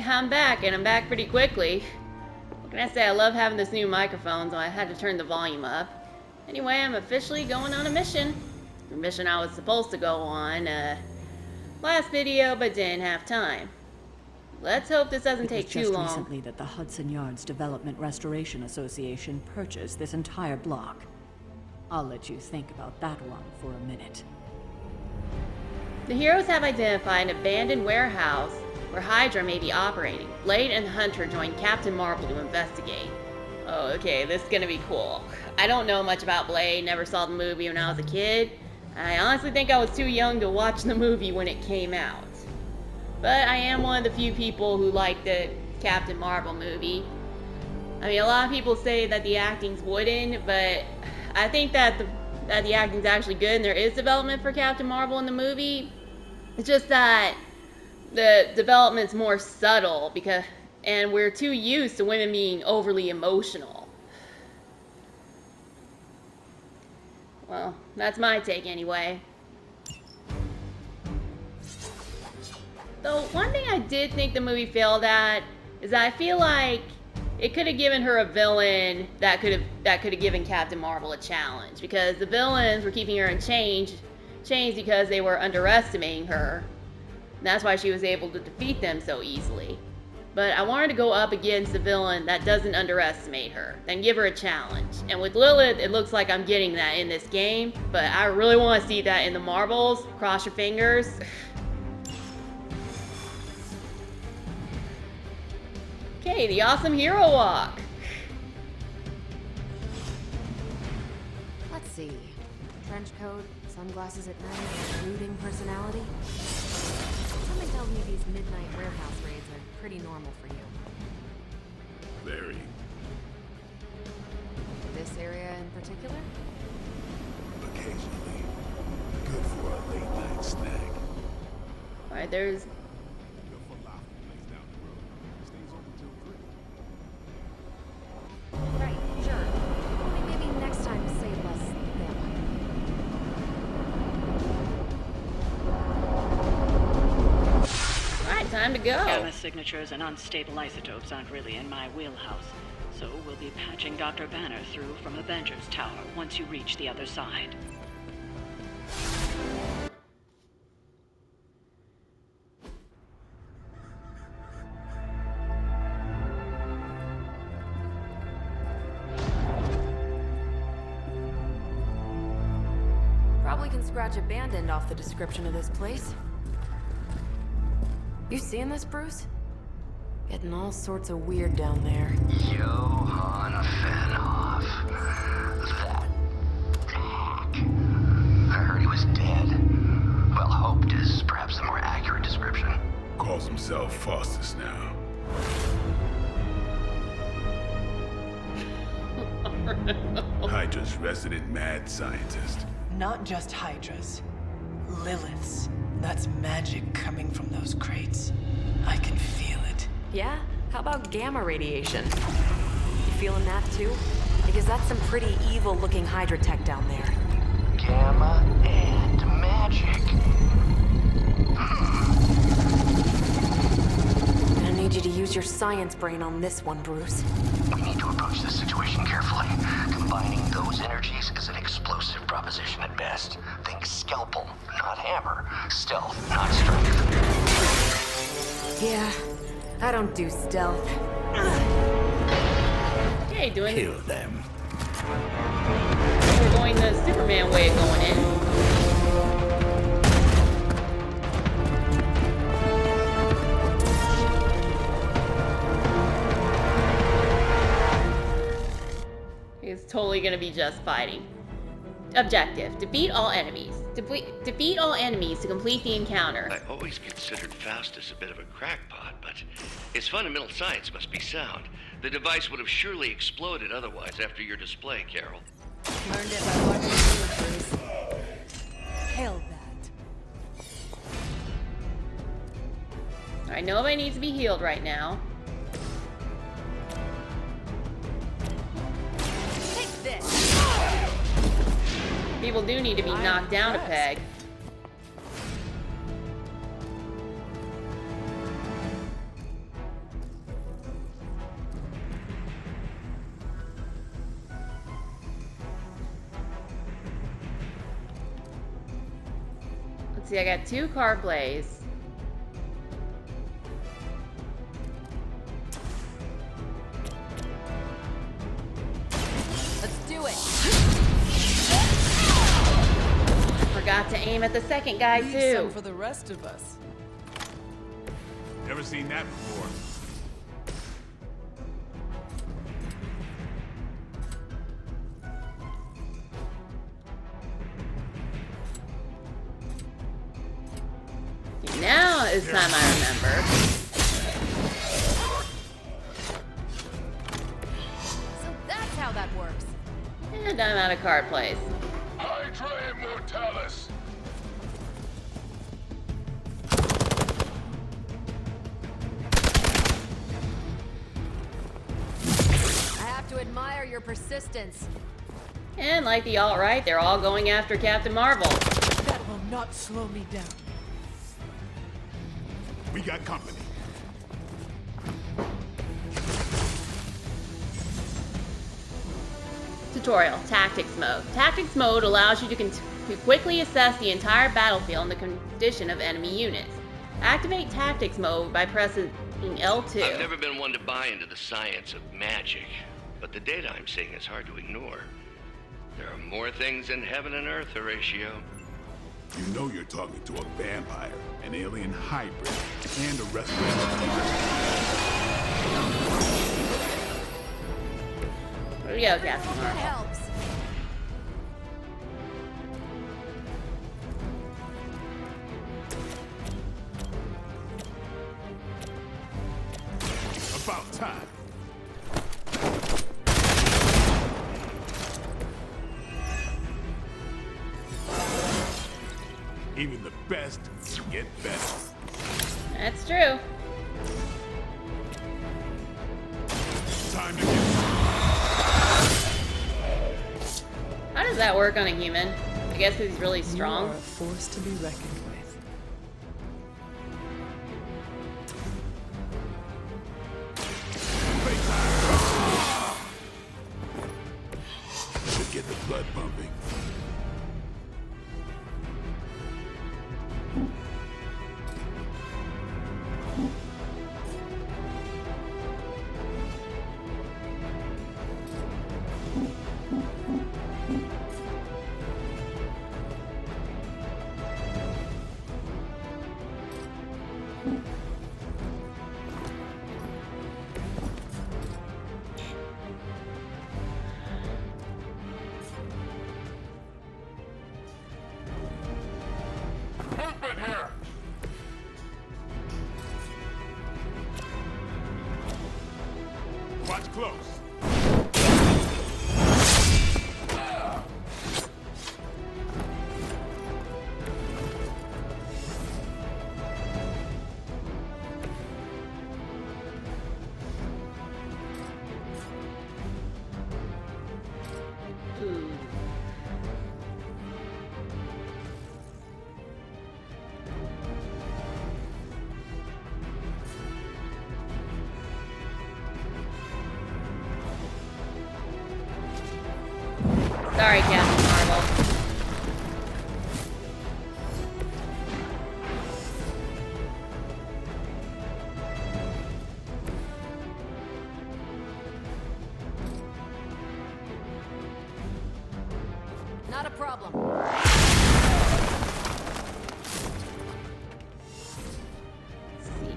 I'm back, and I'm back pretty quickly. What can I say? I love having this new microphone, so I had to turn the volume up. Anyway, I'm officially going on a mission. A mission I was supposed to go on last video, but didn't have time. Let's hope this doesn't take too long. It was just recently that the Hudson Yards Development Restoration Association purchased this entire block. I'll let you think about that one for a minute. The heroes have identified an abandoned warehouse where Hydra may be operating. Blade and Hunter join Captain Marvel to investigate. Oh, okay, this is gonna be cool. I don't know much about Blade, never saw the movie when I was a kid. I honestly think I was too young to watch the movie when it came out. But I am one of the few people who like the Captain Marvel movie. I mean, a lot of people say that the acting's wooden, but I think that the acting's actually good and there is development for Captain Marvel in the movie. It's just that the development's more subtle and we're too used to women being overly emotional. Well, that's my take anyway. Though one thing I did think the movie failed at is that I feel like it could have given her a villain that could have given Captain Marvel a challenge, because the villains were keeping her in chains because they were underestimating her. And that's why she was able to defeat them so easily. But I wanted to go up against a villain that doesn't underestimate her, then give her a challenge. And with Lilith, it looks like I'm getting that in this game, but I really want to see that in the Marvels. Cross your fingers. Okay, the awesome hero walk. Let's see. Trench coat, sunglasses at night, brooding personality. Something tells me these midnight warehouse raids are pretty normal for you. Very. This area in particular? Occasionally. Good for a late night snack. Alright, there's... The falafel place down the road. Stays open till 3. Right, sure. Only maybe next time say less than. Alright, time to go. Gamma signatures and unstable isotopes aren't really in my wheelhouse, so we'll be patching Dr. Banner through from Avengers Tower once you reach the other side. Probably can scratch abandoned off the description of this place. You seeing this, Bruce? Getting all sorts of weird down there. Johann Fenhoff. That hack. I heard he was dead. Well, hoped is perhaps the more accurate description. Calls himself Faustus now. Hydra's resident mad scientist. Not just Hydras. Lilith's. That's magic coming from those crates. I can feel it. Yeah? How about gamma radiation? You feeling that too? Because that's some pretty evil-looking Hydra tech down there. Gamma and magic. I need you to use your science brain on this one, Bruce. We need to approach this situation carefully. Combining those energies is an explosive proposition at best. Think scalpel, not hammer. Stealth, not strength. Yeah, I don't do stealth. Okay, doing... Kill them. We're going the Superman way of going in. It's totally gonna be just fighting. Objective: defeat all enemies. Defeat all enemies to complete the encounter. I always considered Faustus a bit of a crackpot, but his fundamental science must be sound. The device would have surely exploded otherwise after your display, Carol. Learned it by watching you, Bruce. Hell that. Alright, nobody needs to be healed right now. Take this! People do need to be knocked down a peg. Let's see, I got 2 card plays. Let's do it. Forgot to aim at the second guy Leave too. some for the rest of us. Never seen that before. Now is time I remember. So that's how that works. And I'm out of card plays. Hydra Immortalis! I have to admire your persistence. And like the alt-right, they're all going after Captain Marvel. That will not slow me down. We got company. Tutorial, Tactics Mode. Tactics Mode allows you to quickly assess the entire battlefield and the condition of enemy units. Activate Tactics Mode by pressing L2. I've never been one to buy into the science of magic, but the data I'm seeing is hard to ignore. There are more things in heaven and earth, Horatio. You know you're talking to a vampire, an alien hybrid, and a restoration. Here we go, Captain That Marvel. helps. About time. Even the best can get better. That's true. Time to get... How does that work on a human? I guess because he's really You strong. are a force to be reckoned with. Should get the blood pumping. Movement here! Watch close. Ooh. Sorry, Captain Marvel. Not a problem. Let's see.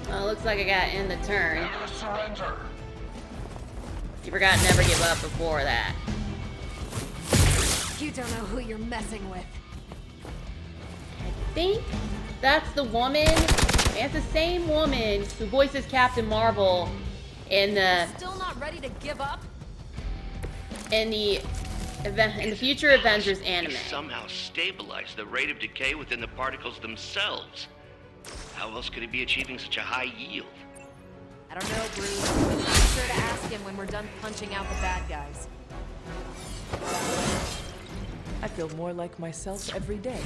Well, looks like I got in the turn. Never surrender. You forgot never give up before that. You don't know who you're messing with. I think that's the woman. It's the same woman who voices Captain Marvel in the Still not ready to give up? in the future Avengers anime. They somehow stabilize the rate of decay within the particles themselves. How else could he be achieving such a high yield? I don't know, Bruce. I'm sure to ask him when we're done punching out the bad guys. I feel more like myself every day.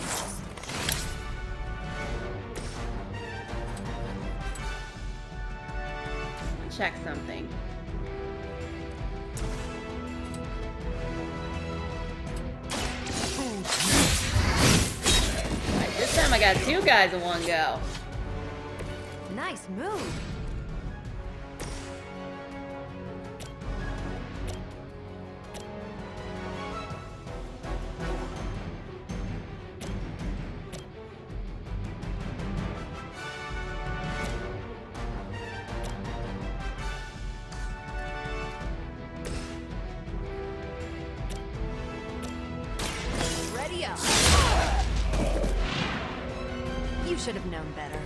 check something. Right, this time I got 2 guys in one go. Nice move. Ready up. You should have known better.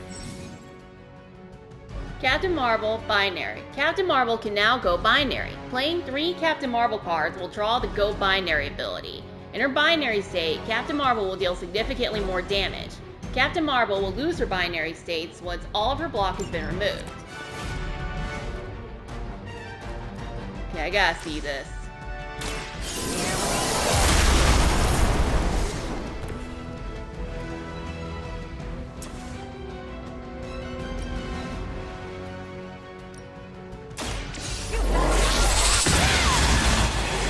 Captain Marvel, binary. Captain Marvel can now go binary. Playing 3 Captain Marvel cards will draw the Go Binary ability. In her binary state, Captain Marvel will deal significantly more damage. Captain Marvel will lose her binary states once all of her block has been removed. Okay, I gotta see this.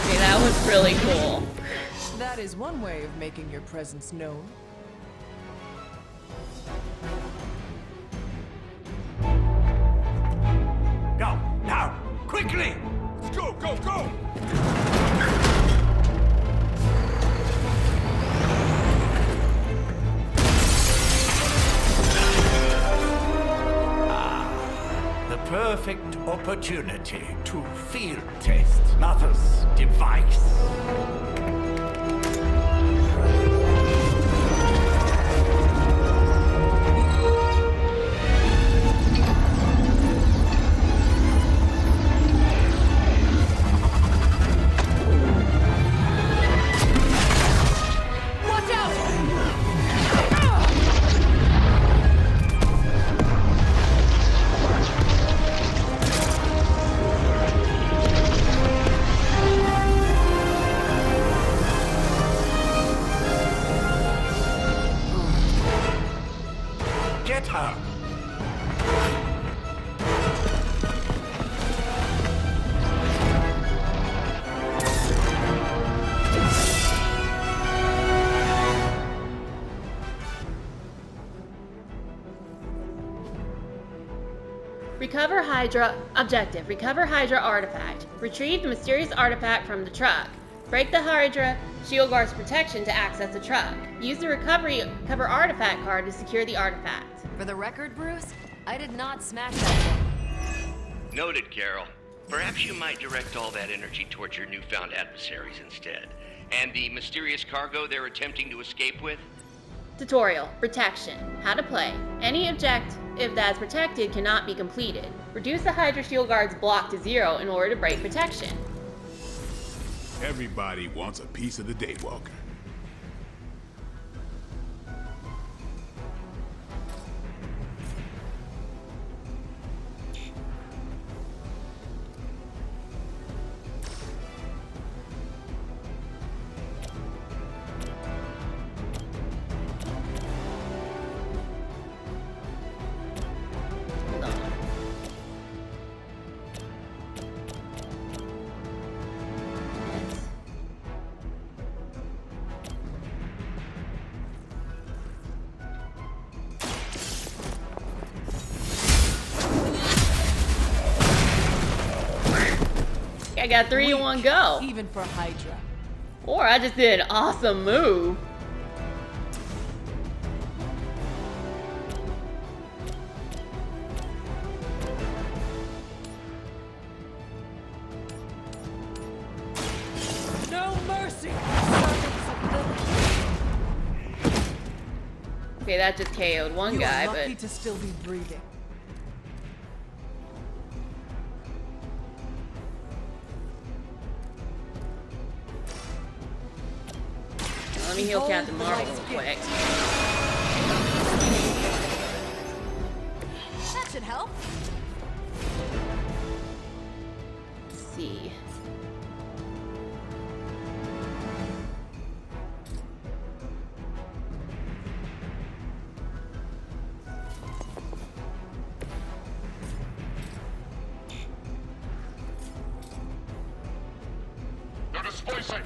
Okay, that was really cool. That is one way of making your presence known. Go, now, quickly! Let's go, go, go! The perfect opportunity to field test Mother's device. Get her! Recover Hydra. Objective. Recover Hydra artifact. Retrieve the mysterious artifact from the truck. Break the Hydra shield guard's protection to access the truck. Use the recover artifact card to secure the artifact. For the record, Bruce, I did not smash that thing. Noted, Carol. Perhaps you might direct all that energy towards your newfound adversaries instead. And the mysterious cargo they're attempting to escape with? Tutorial. Protection. How to play. Any objective that's protected cannot be completed. Reduce the Hydra shield guard's block to 0 in order to break protection. Everybody wants a piece of the Daywalker. Hold on. I got 3 in one go. Even for Hydra. Or I just did an awesome move. No mercy! Okay, that just KO'd one You guy, are lucky but to still be breathing. let me heal Behold Captain the Marvel light's real quick. gift. That should help. Let's see. Displacing.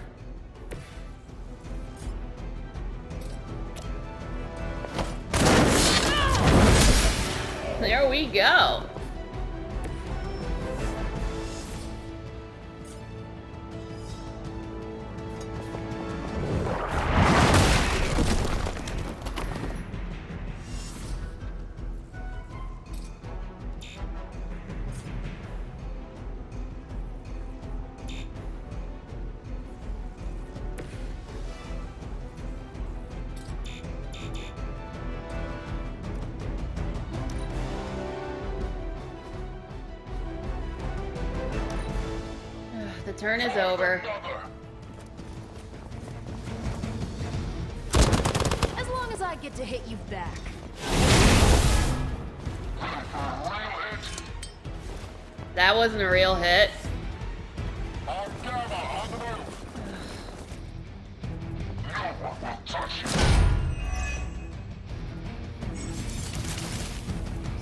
There we go. The turn is over. As long as I get to hit you back. That wasn't a real hit.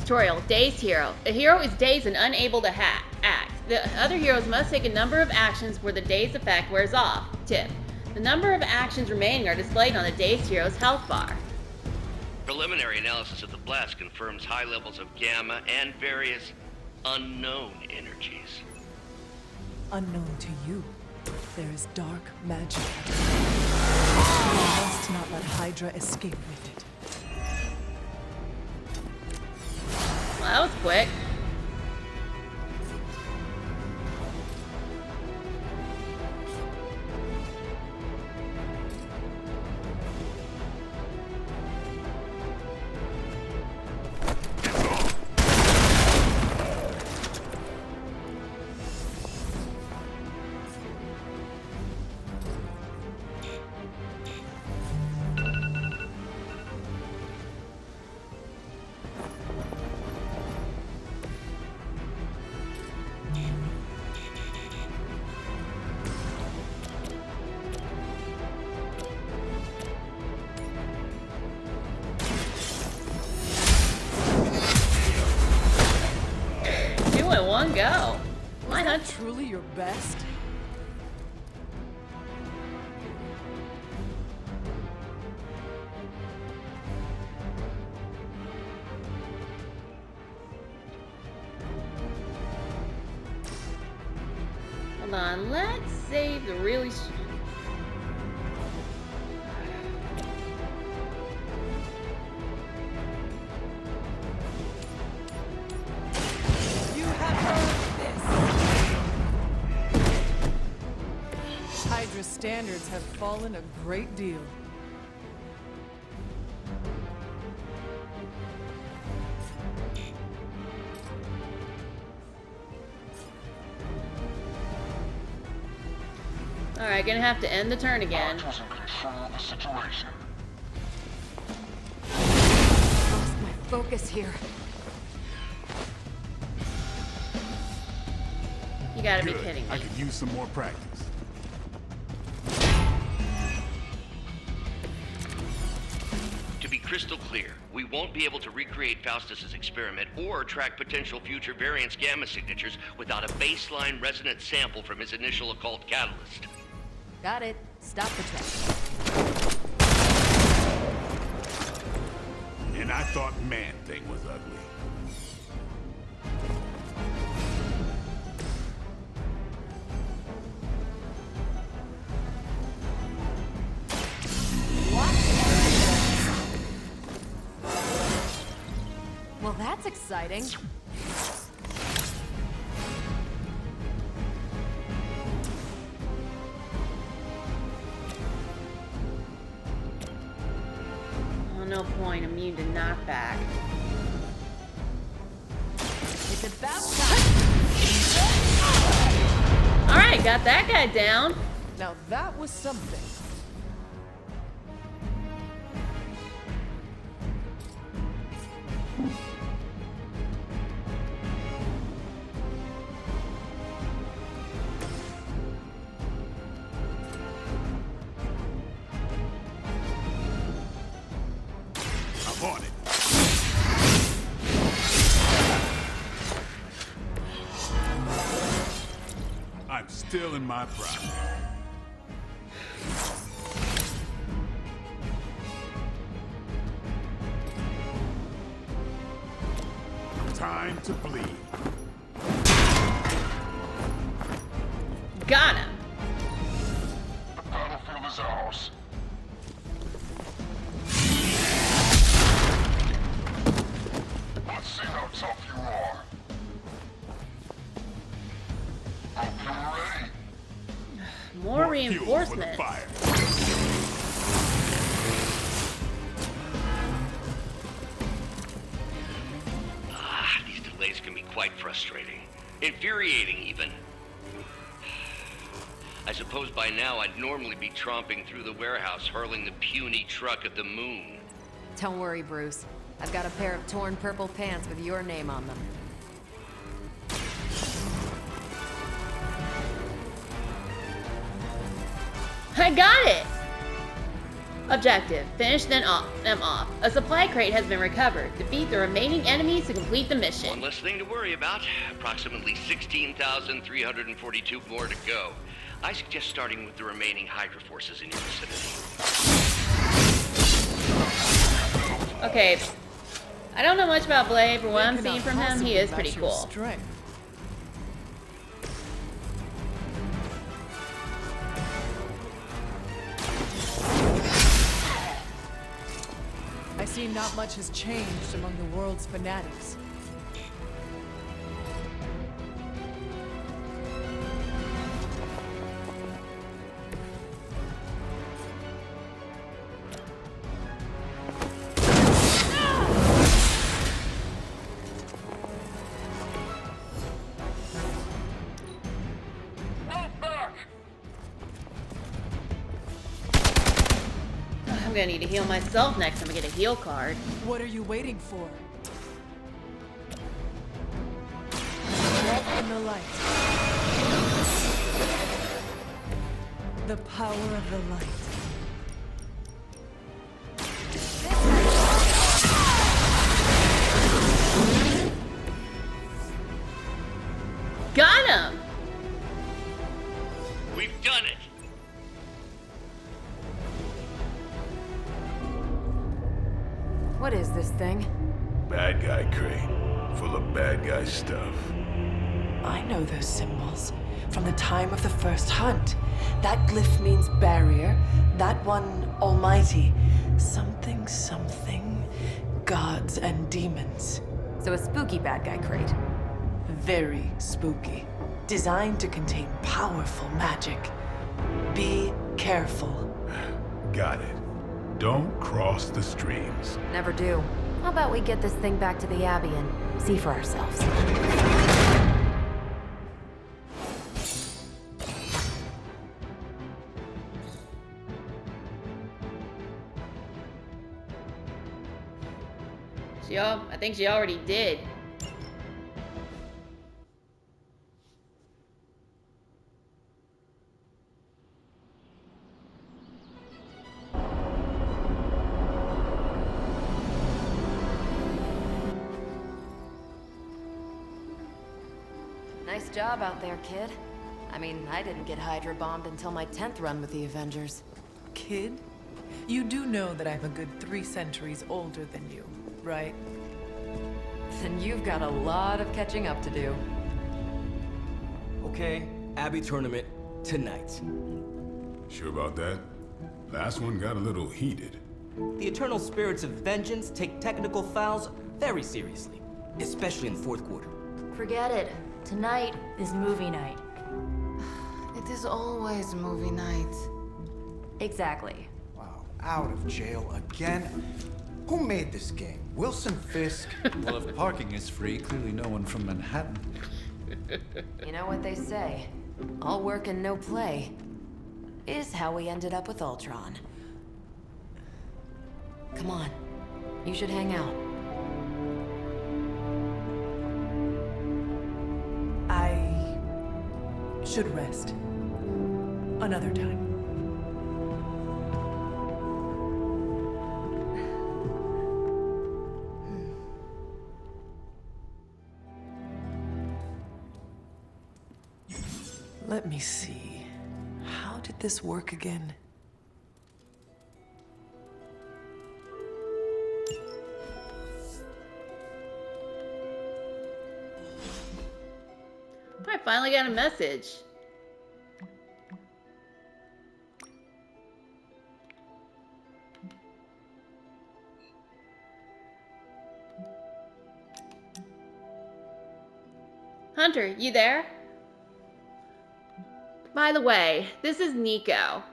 Tutorial, Dazed Hero. A hero is dazed and unable to act. The other heroes must take a number of actions where the daze effect wears off. Tip. The number of actions remaining are displayed on the Dazed Hero's health bar. Preliminary analysis of the blast confirms high levels of gamma and various unknown energies. Unknown to you, there is dark magic. You must not let Hydra escape with it. Well, that was quick. One go. Why not? Truly your best? Hold on, let's save the really. Hydra's standards have fallen a great deal. Alright, gonna have to end the turn again. Lost my focus here. You gotta be Good. kidding me. I could use some more practice. To be crystal clear, we won't be able to recreate Faustus's experiment or track potential future variance gamma signatures without a baseline resonance sample from his initial occult catalyst. Got it. Stop the track. And I thought Man-Thing was ugly. Well, that's exciting. Oh, no point. Immune to knockback. It's about time. Alright, got that guy down. Now that was something. I'm on it. I'm still in my prime. time to bleed. Got him. The battlefield is ours. Let's see how tough you are. Hope you're ready. More Fuel for the reinforcements. fire. These delays can be quite frustrating. Infuriating, even. I suppose by now I'd normally be tromping through the warehouse hurling the puny truck at the moon. Don't worry, Bruce. I've got a pair of torn purple pants with your name on them. I got it! Objective, finish them off. A supply crate has been recovered. Defeat the remaining enemies to complete the mission. One less thing to worry about. Approximately 16,342 more to go. I suggest starting with the remaining Hydra forces in your vicinity. Okay. I don't know much about Blade, but what I'm They seeing cannot from him, he possibly is pretty match your cool. strength. I see not much has changed among the world's fanatics. I'm gonna need to heal myself next time I get a heal card. What are you waiting for? Walk in the light. The power of the light. Got him! We've done it! What is this thing? Bad guy crate. Full of bad guy stuff. I know those symbols from the time of the first hunt. That glyph means barrier, that one almighty. Something, something, gods and demons. So a spooky bad guy crate. Very spooky. Designed to contain powerful magic. Be careful. Got it. Don't cross the streams. Never do. How about we get this thing back to the Abbey and see for ourselves? I think she already did. Nice job out there, kid. I mean, I didn't get Hydra bombed until my 10th run with the Avengers. Kid, you do know that I'm a good 3 centuries older than you, right? Then you've got a lot of catching up to do. Okay, Abbey tournament tonight. Sure about that? Last one got a little heated. The eternal spirits of vengeance take technical fouls very seriously, especially in the fourth quarter. Forget it. Tonight is movie night. It is always movie night. Exactly. Wow, out of jail again? Who made this game? Wilson Fisk? Well, if parking is free, clearly no one from Manhattan. You know what they say? All work and no play is how we ended up with Ultron. Come on. You should hang out. I should rest. Another time. Let me see. How did this work again? finally got a message. Hunter, you there? By the way, this is Nico.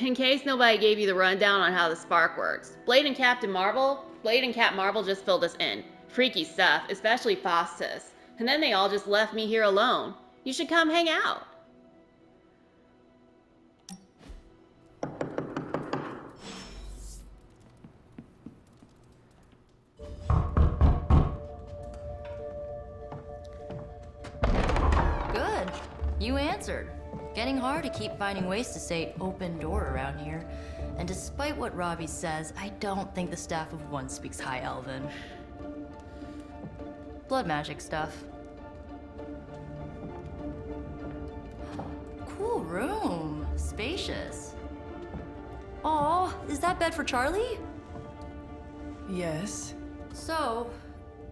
In case nobody gave you the rundown on how the spark works, Blade and Cap Marvel just filled us in. Freaky stuff, especially Faustus. And then they all just left me here alone. You should come hang out. Good. You answered. Getting hard to keep finding ways to say open door around here. And despite what Robbie says, I don't think the staff of one speaks High Elven. Blood magic stuff. Cool room. Spacious. Aw, is that bed for Charlie? Yes. So,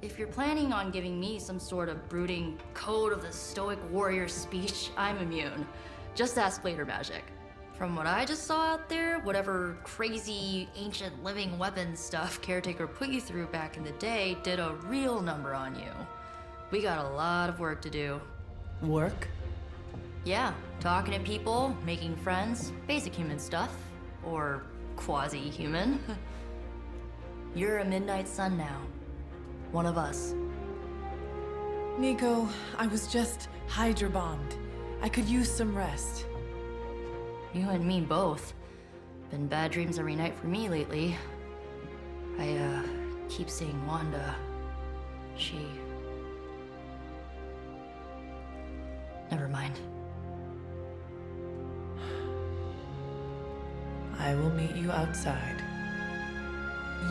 if you're planning on giving me some sort of brooding code of the stoic warrior speech, I'm immune. Just ask Blader Magic. From what I just saw out there, whatever crazy ancient living weapons stuff Caretaker put you through back in the day did a real number on you. We got a lot of work to do. Work? Yeah, talking to people, making friends, basic human stuff. Or quasi-human. You're a Midnight Sun now. One of us. Nico, I was just Hydra bombed. I could use some rest. You and me both. Been bad dreams every night for me lately. I, keep seeing Wanda. She... Never mind. I will meet you outside.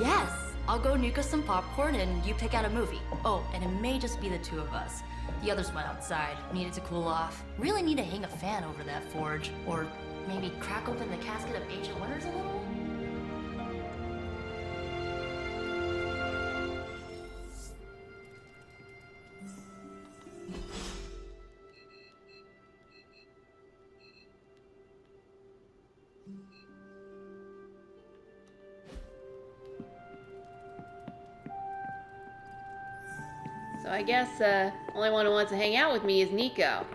Yes! I'll go nuke us some popcorn and you pick out a movie. Oh, and it may just be the two of us. The others went outside, needed to cool off. Really need to hang a fan over that forge. Or maybe crack open the casket of ancient wonders a little? So I guess, only one who wants to hang out with me is Nico.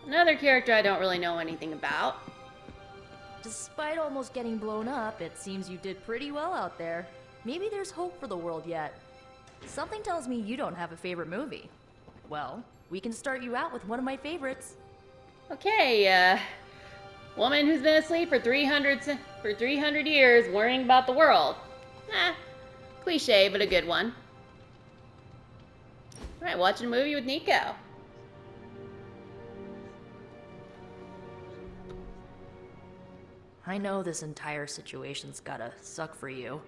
Another character I don't really know anything about. Despite almost getting blown up, it seems you did pretty well out there. Maybe there's hope for the world yet. Something tells me you don't have a favorite movie. Well, we can start you out with one of my favorites. Okay, woman who's been asleep for 300 years worrying about the world. Cliche, but a good one. Alright, watching a movie with Nico. I know this entire situation's gotta suck for you.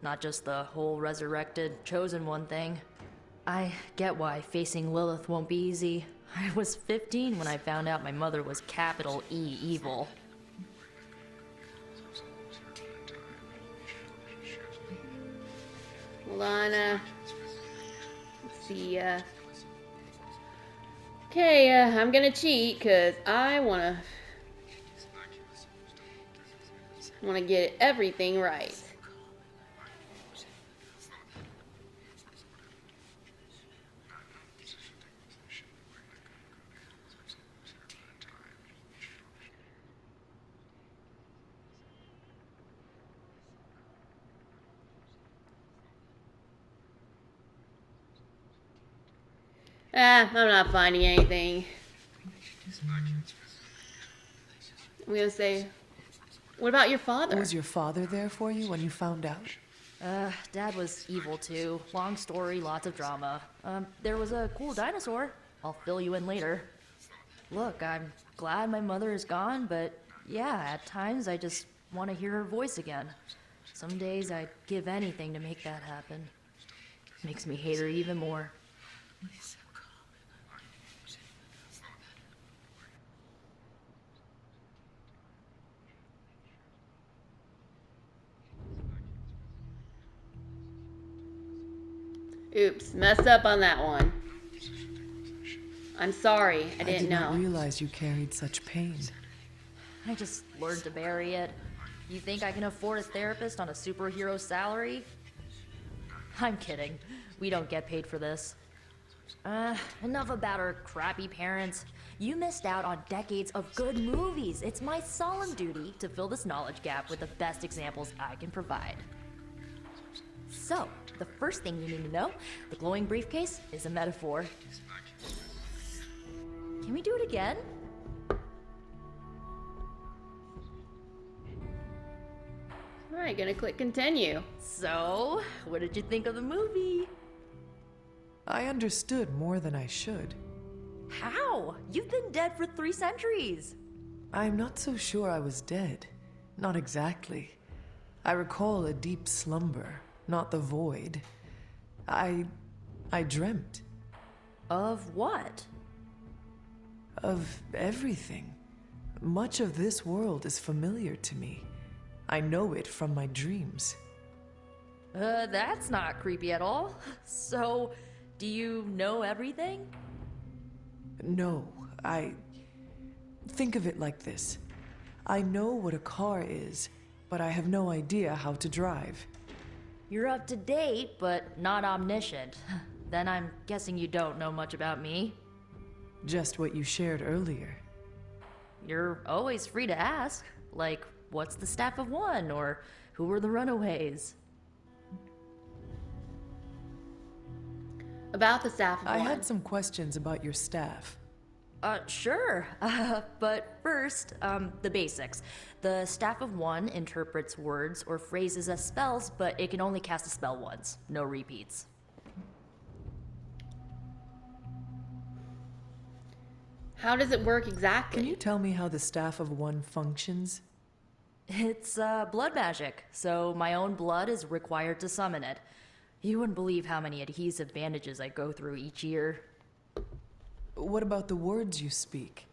Not just the whole resurrected, chosen one thing. I get why facing Lilith won't be easy. I was 15 when I found out my mother was capital E evil. Hold on, let's see, okay, I'm gonna cheat, cause I wanna get everything right. I'm not finding anything. I'm gonna say, what about your father? Was your father there for you when you found out? Dad was evil too. Long story, lots of drama. There was a cool dinosaur. I'll fill you in later. Look, I'm glad my mother is gone, but yeah, at times I just want to hear her voice again. Some days I'd give anything to make that happen. Makes me hate her even more. Oops, messed up on that one. I'm sorry, I didn't did know. not realize you carried such pain. I just learned to bury it. You think I can afford a therapist on a superhero salary? I'm kidding. We don't get paid for this. Enough about our crappy parents. You missed out on decades of good movies. It's my solemn duty to fill this knowledge gap with the best examples I can provide. So, the first thing you need to know, the glowing briefcase is a metaphor. Can we do it again? Alright, gonna click continue. So, what did you think of the movie? I understood more than I should. How? You've been dead for 3 centuries. I'm not so sure I was dead. Not exactly. I recall a deep slumber, not the void. I dreamt. Of what? Of everything. Much of this world is familiar to me. I know it from my dreams. That's not creepy at all. So, do you know everything? No, think of it like this. I know what a car is, but I have no idea how to drive. You're up to date, but not omniscient. Then I'm guessing you don't know much about me. Just what you shared earlier. You're always free to ask. Like, what's the staff of one? Or who were the runaways? About the staff of I one. had some questions about your staff. Sure. But first, the basics. The staff of one interprets words or phrases as spells, but it can only cast a spell once. No repeats. How does it work exactly? Can you tell me how the staff of one functions? It's, blood magic, so my own blood is required to summon it. You wouldn't believe how many adhesive bandages I go through each year. What about the words you speak?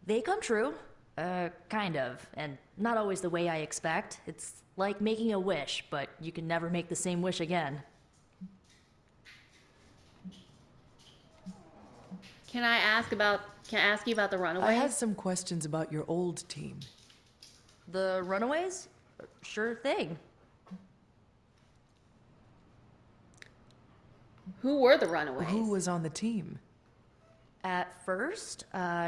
They come true. Kind of. And not always the way I expect. It's like making a wish, but you can never make the same wish again. Can I ask you about the Runaways? I have some questions about your old team. The Runaways? Sure thing. Who were the Runaways? Who was on the team? At first,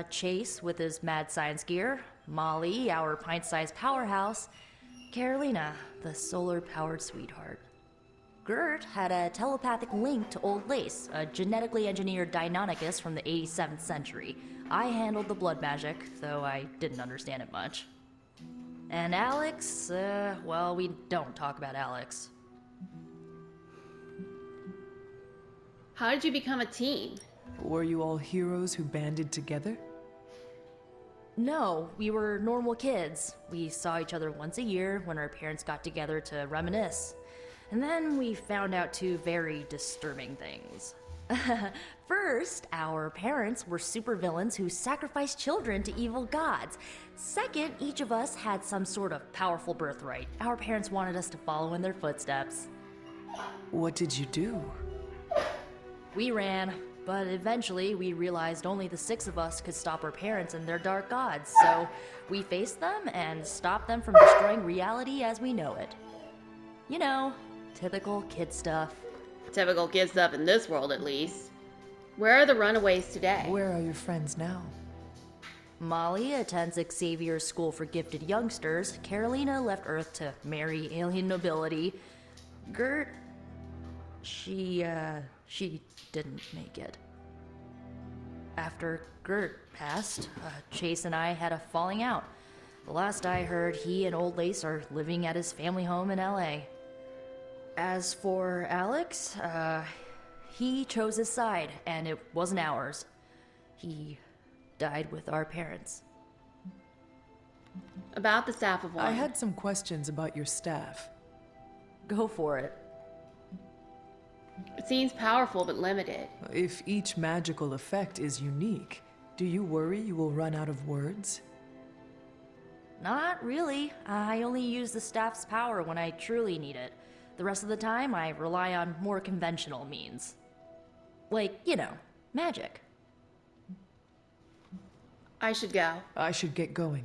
Chase with his mad science gear, Molly, our pint-sized powerhouse, Carolina, the solar-powered sweetheart. Gert had a telepathic link to Old Lace, a genetically engineered Deinonychus from the 87th century. I handled the blood magic, though I didn't understand it much. And Alex, well, we don't talk about Alex. How did you become a team? Were you all heroes who banded together? No, we were normal kids. We saw each other once a year when our parents got together to reminisce. And then we found out 2 very disturbing things. First, our parents were supervillains who sacrificed children to evil gods. Second, each of us had some sort of powerful birthright. Our parents wanted us to follow in their footsteps. What did you do? We ran, but eventually we realized only the 6 of us could stop our parents and their dark gods, so we faced them and stopped them from destroying reality as we know it. You know, typical kid stuff. Typical kid stuff in this world, at least. Where are the Runaways today? Where are your friends now? Molly attends Xavier's School for Gifted Youngsters. Carolina left Earth to marry alien nobility. Gert, she didn't make it. After Gert passed, Chase and I had a falling out. The last I heard, he and Old Lace are living at his family home in LA. As for Alex, he chose his side, and it wasn't ours. He died with our parents. About the staff of one. I had some questions about your staff. Go for it. It seems powerful but limited. If each magical effect is unique, do you worry you will run out of words? Not really. I only use the staff's power when I truly need it. the rest of the time, I rely on more conventional means. Like, you know, magic. I should go. I should get going.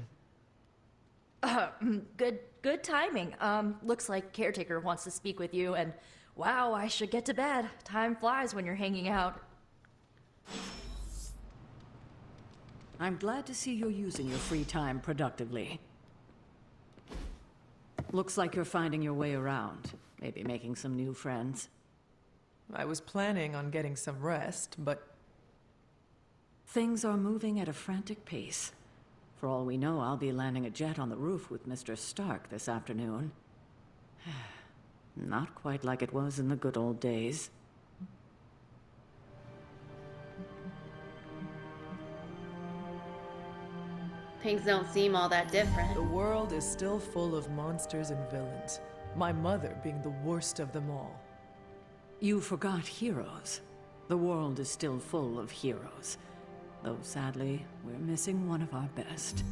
Good timing. Looks like Caretaker wants to speak with you, and wow, I should get to bed. Time flies when you're hanging out. I'm glad to see you're using your free time productively. Looks like you're finding your way around. Maybe making some new friends. I was planning on getting some rest, but... Things are moving at a frantic pace. For all we know, I'll be landing a jet on the roof with Mr. Stark this afternoon. Not quite like it was in the good old days. Things don't seem all that different. The world is still full of monsters and villains. My mother being the worst of them all. You forgot heroes. The world is still full of heroes. Though sadly, we're missing one of our best.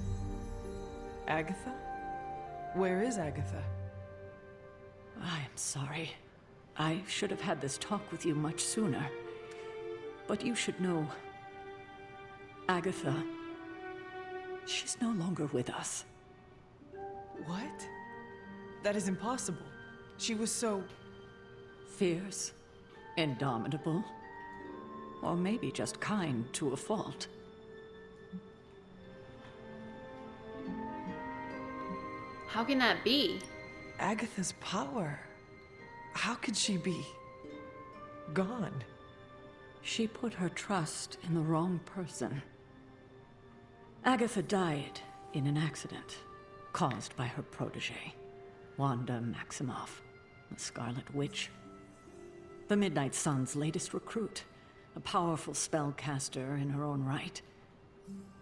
Agatha? Where is Agatha? I am sorry. I should have had this talk with you much sooner. But you should know... Agatha... she's no longer with us. What? That is impossible. She was so... fierce, indomitable, or maybe just kind to a fault. How can that be? Agatha's power. How could she be... gone? She put her trust in the wrong person. Agatha died in an accident caused by her protege, Wanda Maximoff, the Scarlet Witch. The Midnight Sun's latest recruit, a powerful spellcaster in her own right.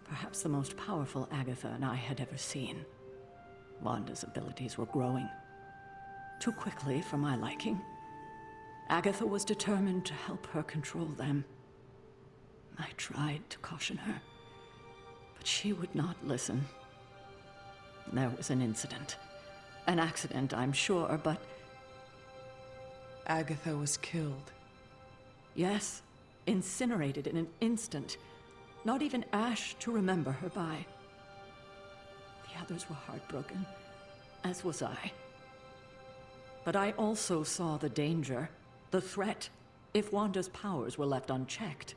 Perhaps the most powerful Agatha and I had ever seen. Wanda's abilities were growing. Too quickly for my liking. Agatha was determined to help her control them. I tried to caution her, but she would not listen. There was an incident. An accident, I'm sure, but... Agatha was killed. Yes, incinerated in an instant. Not even ash to remember her by. The others were heartbroken, as was I. But I also saw the danger, the threat, if Wanda's powers were left unchecked.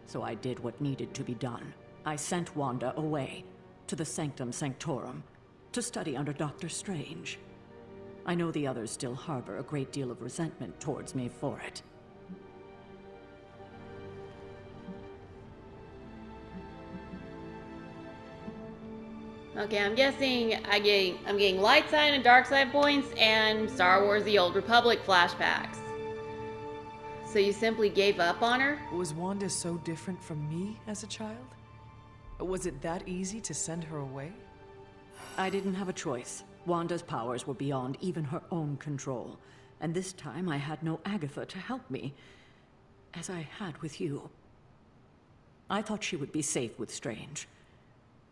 So I did what needed to be done. I sent Wanda away, to the Sanctum Sanctorum, to study under Doctor Strange. I know the others still harbor a great deal of resentment towards me for it. Okay, I'm guessing I'm getting light side and dark side points and Star Wars The Old Republic flashbacks. So you simply gave up on her? Was Wanda so different from me as a child? Was it that easy to send her away? I didn't have a choice. Wanda's powers were beyond even her own control. And this time I had no Agatha to help me, as I had with you. I thought she would be safe with Strange.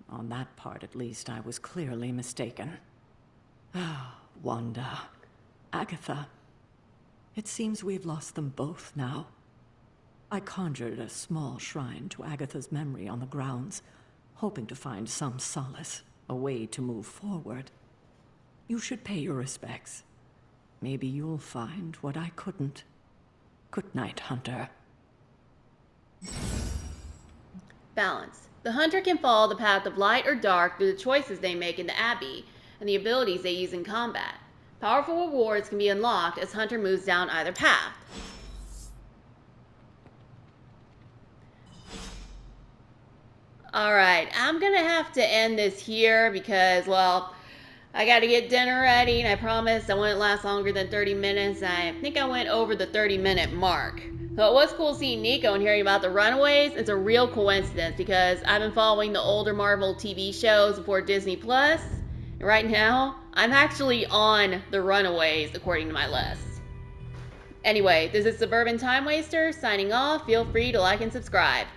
On that part, at least, I was clearly mistaken. Ah, Wanda. Agatha. It seems we've lost them both now. I conjured a small shrine to Agatha's memory on the grounds, hoping to find some solace, a way to move forward. You should pay your respects. Maybe you'll find what I couldn't. Good night, Hunter. Balance. The hunter can follow the path of light or dark through the choices they make in the Abbey and the abilities they use in combat. Powerful rewards can be unlocked as Hunter moves down either path. Alright, I'm gonna have to end this here because, well, I gotta get dinner ready and I promised I wouldn't last longer than 30 minutes. I think I went over the 30-minute mark. So it was cool seeing Nico and hearing about the Runaways. It's a real coincidence because I've been following the older Marvel TV shows before Disney Plus. And right now, I'm actually on the Runaways according to my list. Anyway, this is Suburban Time Waster signing off. Feel free to like and subscribe.